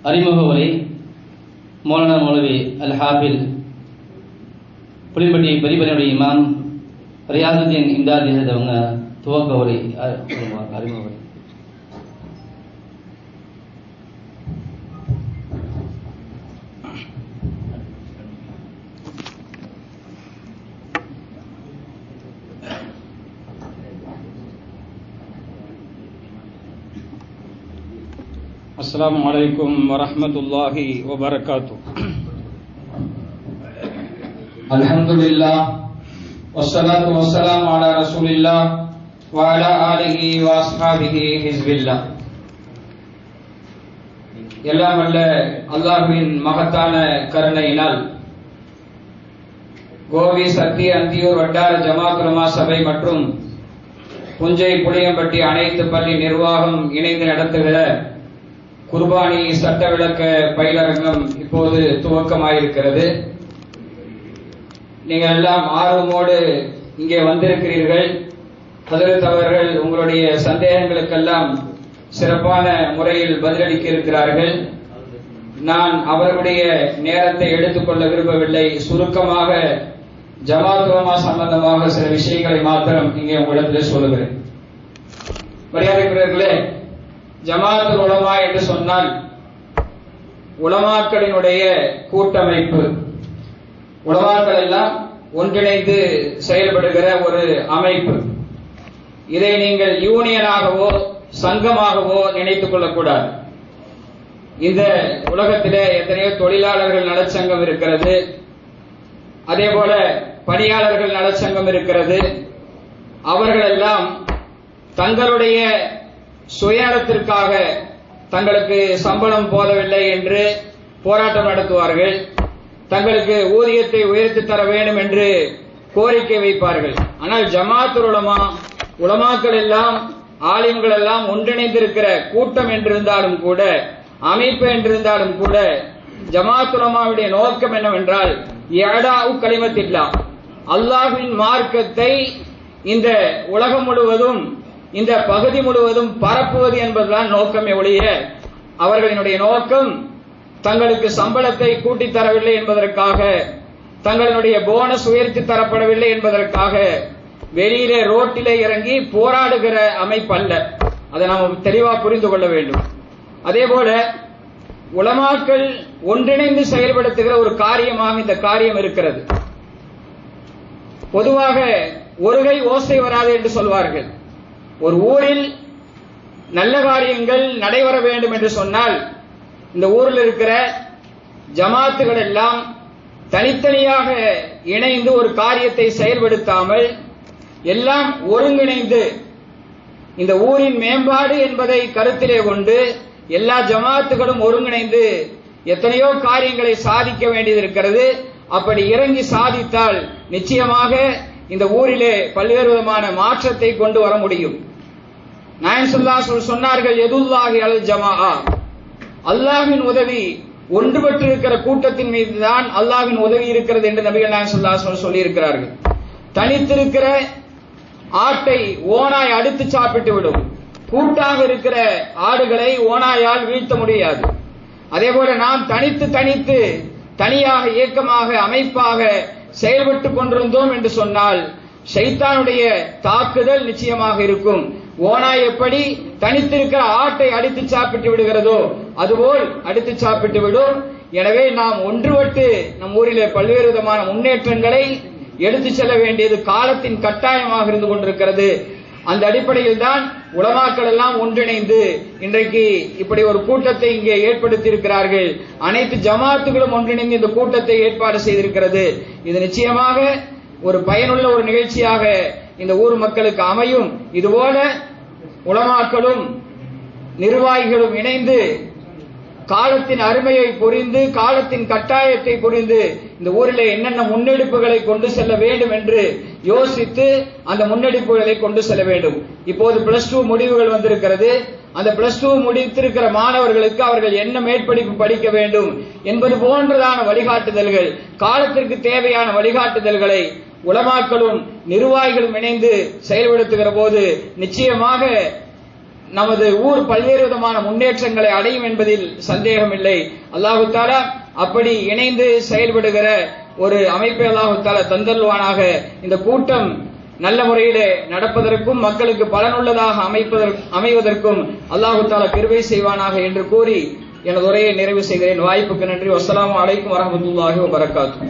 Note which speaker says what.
Speaker 1: அறிமுக உரை மௌலானா மௌலவி அல் ஹாஃபில் புலிம்பட்டி பெரியபலியுடைய இமாம் ரியாசுத்தீன் இம்தாத் அவங்க துவக்க உரை அறிமுக உரை.
Speaker 2: السلام عليكم ورحمة الله وبركاته. الحمد لله والصلاة والسلام على رسول الله وعلى آله وأصحابه حزب الله. எல்லாம் வல்ல அல்லாஹ்வின் மகத்தான கருணையினால் கோவி சத்திய அந்தியூர் வட்டார ஜமாத் உலமா சபை மற்றும் புஞ்சை புளியம்பட்டி அனைத்து பள்ளி நிர்வாகம் இணைந்து நடத்துகிற குர்பானி சட்ட விளக்க பயிலரங்கம் இப்போது துவக்கமாயிருக்கிறது. நீங்கள் எல்லாம் ஆர்வமோடு இங்கே வந்திருக்கிறீர்கள். ஹஜ்ரத் அவர்கள் உங்களுடைய சந்தேகங்களுக்கெல்லாம் சிறப்பான முறையில் பதிலளிக்க இருக்கிறார்கள். நான் அவர்களுடைய நேரத்தை எடுத்துக்கொள்ள விரும்பவில்லை. சுருக்கமாக ஜமாத் உலமா சம்பந்தமாக சில விஷயங்களை மாத்திரம் இங்கே உங்களிடத்தில் சொல்லுகிறேன். மரியாதைக்குரியவர்களே, ஜமாத்துல் உலமா என்று சொன்னால் உலமாக்களினுடைய கூட்டமைப்பு. உலமாக்கள் எல்லாம் ஒன்றிணைந்து செயல்படுகிற ஒரு அமைப்பு. இதை நீங்கள் யூனியனாகவோ சங்கமாகவோ நினைத்துக் கொள்ளக்கூடாது. இந்த உலகத்திலே எத்தனையோ தொழிலாளர்கள் நலச்சங்கம் இருக்கிறது, அதே போல பணியாளர்கள் நலச்சங்கம் இருக்கிறது. அவர்கள் எல்லாம் தங்களுடைய சுயநலத்திற்காக தங்களுக்கு சம்பளம் போதவில்லை என்று போராட்டம் நடத்துவார்கள். தங்களுக்கு ஊதியத்தை உயர்த்தி தர வேண்டும் என்று கோரிக்கை வைப்பார்கள். ஆனால் ஜமாத்துல் உலமா, உலமாக்கள் எல்லாம் ஆலிம்கள் எல்லாம் ஒன்றிணைந்திருக்கிற கூட்டம் என்றிருந்தாலும் கூட, அமைப்பு என்றிருந்தாலும் கூட, ஜமாத்துல் உலமாவுடைய நோக்கம் என்னவென்றால் இஅதாஉ கலிமத்தில்லாஹ், அல்லாஹ்வின் மார்க்கத்தை இந்த உலகம் முழுவதும், இந்த பகுதி முழுவதும் பரப்புவது என்பதுதான் நோக்கமே ஒழிய அவர்களினுடைய நோக்கம் தங்களுக்கு சம்பளத்தை கூட்டி தரவில்லை என்பதற்காக, தங்களுடைய போனஸ் உயர்த்தி தரப்படவில்லை என்பதற்காக வெளியிலே ரோட்டிலே இறங்கி போராடுகிற அமைப்பு அல்ல. அதை நாம் தெளிவாக புரிந்து கொள்ள வேண்டும். அதே போல உலமாக்கள் ஒன்றிணைந்து செயல்படுத்துகிற ஒரு காரியமாக இந்த காரியம் இருக்கிறது. பொதுவாக ஒருகை ஓசை வராது என்று சொல்வார்கள். ஒரு ஊரில் நல்ல காரியங்கள் நடைபெற வேண்டும் என்று சொன்னால் இந்த ஊரில் இருக்கிற ஜமாத்துகள் எல்லாம் தனித்தனியாக இணைந்து ஒரு காரியத்தை செயல்படுத்தாமல் எல்லாம் ஒருங்கிணைந்து இந்த ஊரின் மேம்பாடு என்பதை கருத்திலே கொண்டு எல்லா ஜமாத்துகளும் ஒருங்கிணைந்து எத்தனையோ காரியங்களை சாதிக்க வேண்டியது இருக்கிறது. அப்படி இறங்கி சாதித்தால் நிச்சயமாக இந்த ஊரிலே பல்வேறு விதமான மாற்றத்தை கொண்டு வர முடியும். நாயகம் ஸல்லல்லாஹு அலைஹி வஸல்லம் சொன்னார்கள், யதுல்லாஹி அலல் ஜமாஆ, அல்லாஹ்வின் உதவி ஒன்றுபட்டிருக்கிற கூட்டத்தின் மீது தான் அல்லாஹ்வின் உதவி இருக்கிறது என்று நபிகள் நாயகம் ஸல்லல்லாஹு அலைஹி வஸல்லம் சொல்லி இருக்கிறார்கள். தனித்திருக்கிற ஆட்டை ஓநாய் அடித்து சாப்பிட்டு விடும். கூட்டாக இருக்கிற ஆடுகளை ஓநாயால் வீழ்த்த முடியாது. அதே போல நாம் தனித்து தனியாக இயக்கமாக அமைப்பாக செயல்பட்டுக் கொண்டிருந்தோம் என்று சொன்னால் ஷைத்தானுடைய தாக்குதல் நிச்சயமாக இருக்கும். ஓநாய் எப்படி தனித்திருக்கிற ஆட்டை அடித்து சாப்பிட்டு விடுகிறதோ அதுபோல் அடித்து சாப்பிட்டு விடும். எனவே நாம் ஒன்றுபட்டு நம் ஊரிலே பல்வேறு விதமான முன்னேற்றங்களை எடுத்து செல்ல வேண்டியது காலத்தின் கட்டாயமாக இருந்து கொண்டிருக்கிறது. அந்த அடிப்படையில் தான் உலமாக்கள் எல்லாம் ஒன்றிணைந்து இன்றைக்கு இப்படி ஒரு கூட்டத்தை இங்கே ஏற்படுத்தி இருக்கிறார்கள். அனைத்து ஜமாத்துகளும் ஒன்றிணைந்து இந்த கூட்டத்தை ஏற்பாடு செய்திருக்கிறது. இது நிச்சயமாக ஒரு பயனுள்ள ஒரு நிகழ்ச்சியாக இந்த ஊர் மக்களுக்கு அமையும். இதுபோல உலமாக்களும் நிர்வாகிகளும் இணைந்து காலத்தின் அருமையை புரிந்து, காலத்தின் கட்டாயத்தை புரிந்து இந்த ஊரிலே என்னென்ன முன்னெடுப்புகளை கொண்டு செல்ல வேண்டும் என்று யோசித்து அந்த முன்னெடுப்புகளை கொண்டு செல்ல வேண்டும். இப்போது +2 முடிவுகள் வந்திருக்கிறது. அந்த +2 முடித்திருக்கிற மாணவர்களுக்கு அவர்கள் என்ன மேற்படிப்பு படிக்க வேண்டும் என்பது போன்றதான வழிகாட்டுதல்கள், காலத்திற்கு தேவையான வழிகாட்டுதல்களை உலமாக்களும் நிர்வாகிகளும் இணைந்து செயல்படுத்துகிற போது நிச்சயமாக நமது ஊர் பல்வேறு விதமான முன்னேற்றங்களை அடையும் என்பதில் சந்தேகமில்லை. அல்லாஹு தஆலா அப்படி இணைந்து செயல்படுகிற ஒரு அமைப்பை அல்லாஹு தஆலா தந்தல்வானாக. இந்த கூட்டம் நல்ல முறையிலே நடப்பதற்கும் மக்களுக்கு பலனுள்ளதாக அமைவதற்கும் அல்லாஹு தஆலா கிருபை செய்வானாக என்று கூறி எனது உரையை நிறைவு செய்கிறேன். வாய்ப்புக்கு நன்றி. வஸ்ஸலாமு அலைக்கும் வரஹ்மத்துல்லாஹி வபரகாத்துஹு.